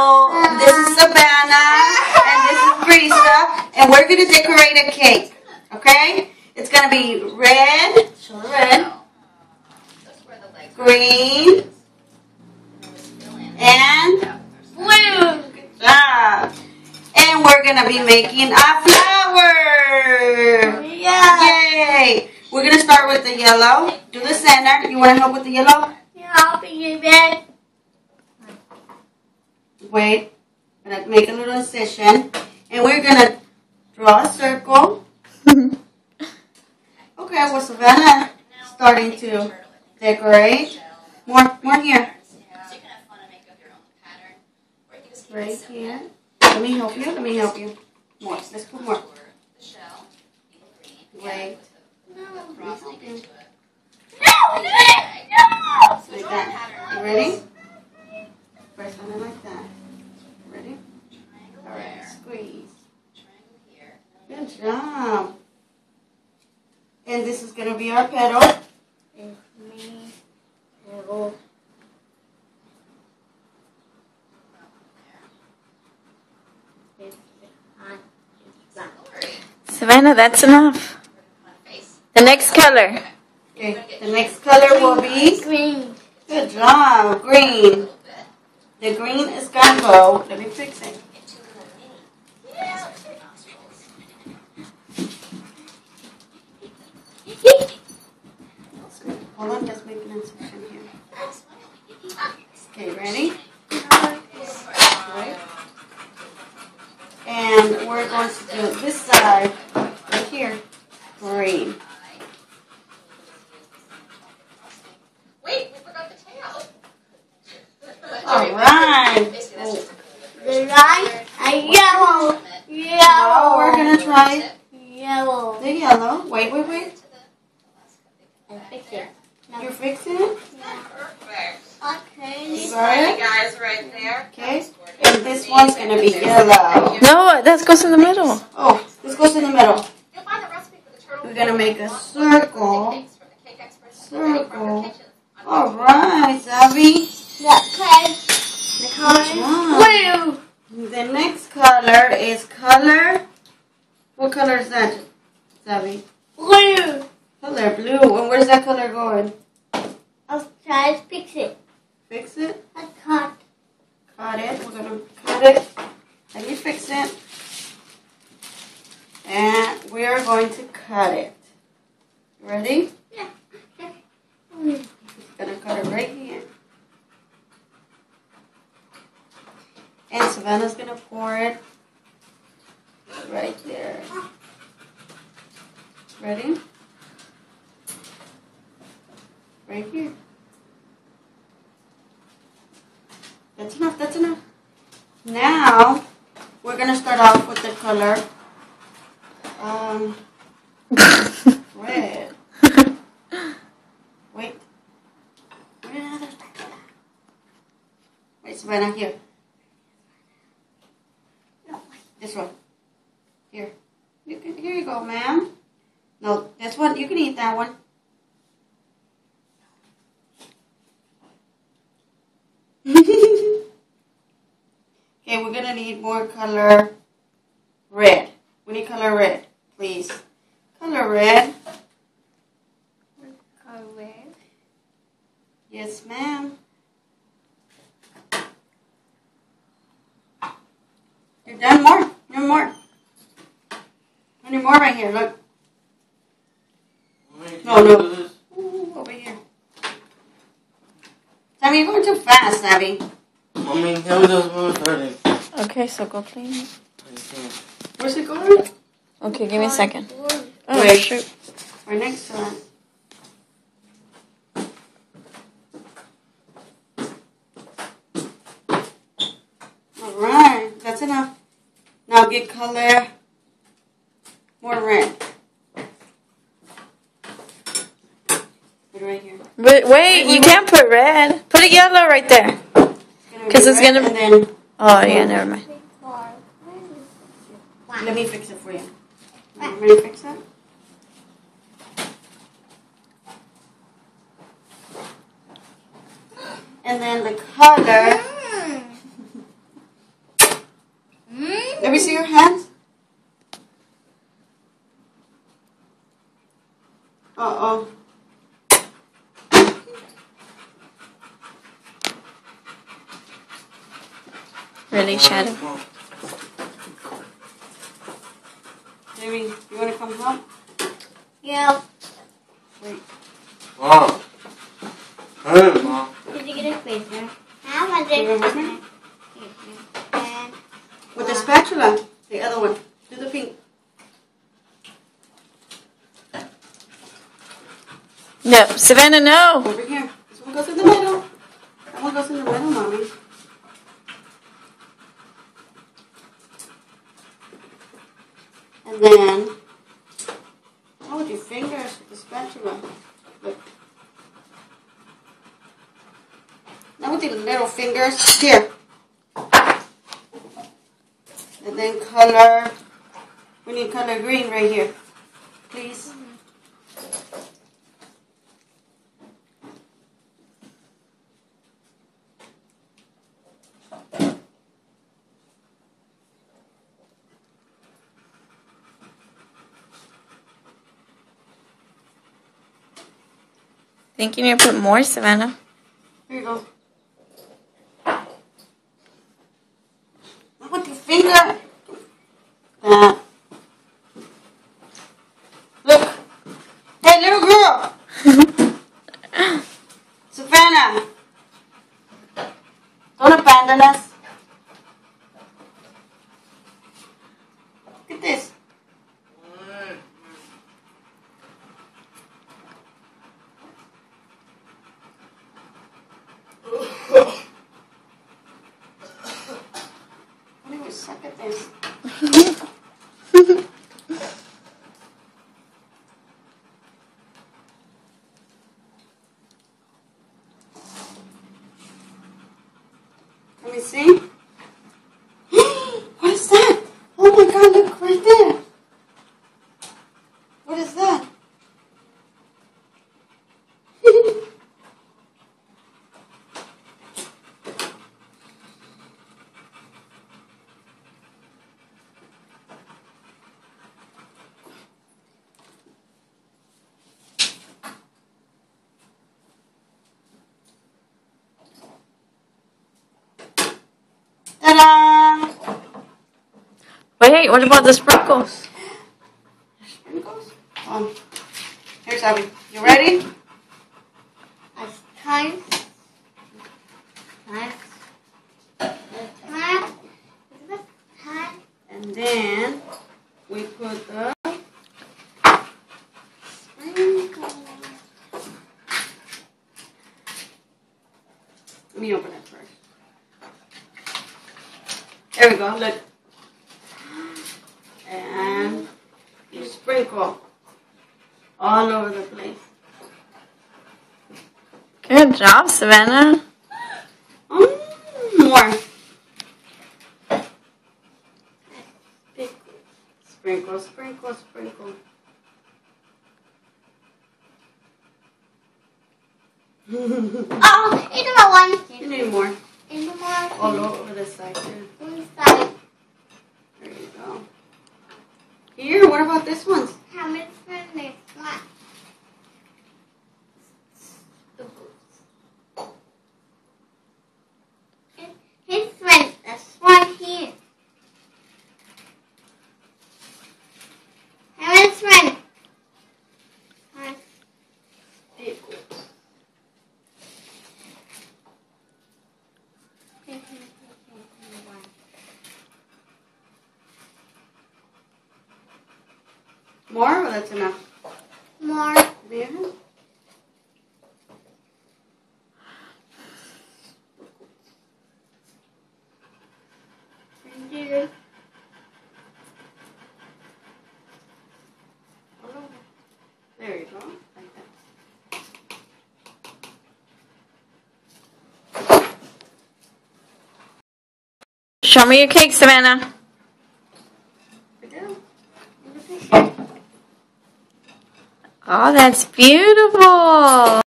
This is Savannah, and this is Brisa, and we're going to decorate a cake, okay? It's going to be red, green, and blue. Good job. And we're going to be making a flower. Yay! We're going to start with the yellow. Do the center. You want to help with the yellow? Yeah, I'll be red. Wait, I'm going to make a little incision, and we're going to draw a circle. Okay, well, Savannah starting to decorate. More here. Right here. Let me help you. More. Let's put more. Wait. No. Like that. You ready? First one like that. Ready? Alright, squeeze. Good job. And this is going to be our petal. It's me. Petal. Savannah, that's enough. The next color. Okay, the next color will be Green. good job, green. The green is gonna go. Let me fix it. Hold on, let's make an incision here. Okay, ready? Right. And we're going to do this side right here, green. Wait, we forgot the tail. All right. The light and yellow. Now we're gonna try Yellow. the yellow. Wait. And fix it. You're fixing it? Perfect. Okay. You got Hey it? guys, right there. Okay. And this one's gonna be yellow. No, that goes in the middle. Oh, this goes in the middle. You'll find the recipe for the turtle. We're gonna make a circle. Cakes from the cake experts. Circle. All right, Zavi. Okay. The color Good is job. blue. The next color is color. What color is that, Zavi? Blue. Color blue. And where's that color going? I'll try to fix it. Fix it. I cut. Cut it. We're gonna cut it. Let me fix it. And we are going to cut it. Ready? Yeah. Gonna cut it right here. And Savannah's gonna pour it right there. Ready? Right here. That's enough. Now, we're gonna start off with the color red. Wait. Where did another spatula? Wait, Savannah, here. This one. Here. Here you go, ma'am. No, this one, you can eat that one. Okay, we're gonna need more color red. We need color red, please. Color red. Color. Yes, ma'am. You're done more. You're more. I need more right here. Look. No. Ooh, over here. Sammy, you're going too fast, Sammy. Mommy, tell me those ones starting. Okay, so go clean it. Where's it going? Okay, give me a second. Blue. Oh, Wait. shoot. Our next one. All right, that's enough. Now get color more red. Put it right here. But wait, you can't put red. Put a yellow right there. 'Cause it's red, gonna- And then Oh, yeah, never mind. let me fix it for you. Want me to fix it? And then the color Let me see your hands. Uh-oh. Really, Shadow? Jamie, you want to come help? Yeah. Wait. Mom. Hey, Mom. Did you get a spacer? How much You is want me? And With the spatula. The other one. Do the pink. No, Savannah, no. Over here. This one goes in the middle. That one goes in the middle, Mommy. And then, with your fingers with the spatula. Look. Now with your little fingers. Here. And then color. We need color green right here. Please. Think you need to put more, Savannah? Here you go. Not with your finger. That. Look. Hey, little girl. Savannah. Don't abandon us. Look at this. Anyway, suck at this. Let me see. What is that? Oh my God, look right there. What is that? Ta-da! Wait, what about the sprinkles? Sprinkles? Here's Abby. You ready? it's time. Time. Time. It's time. And then we put the sprinkles. Let me open it first. There we go, look. And you sprinkle all over the place. Good job, Savannah. More. Sprinkle, sprinkle, sprinkle. Oh, it's about one. You need more. In the more. All over the side too. Inside. There you go. Here, what about this one? How much for this one? His friend, this one here. How much friend? More or that's enough? More. There. Here. There you go. Like that. Show me your cake, Savannah. Oh, that's beautiful.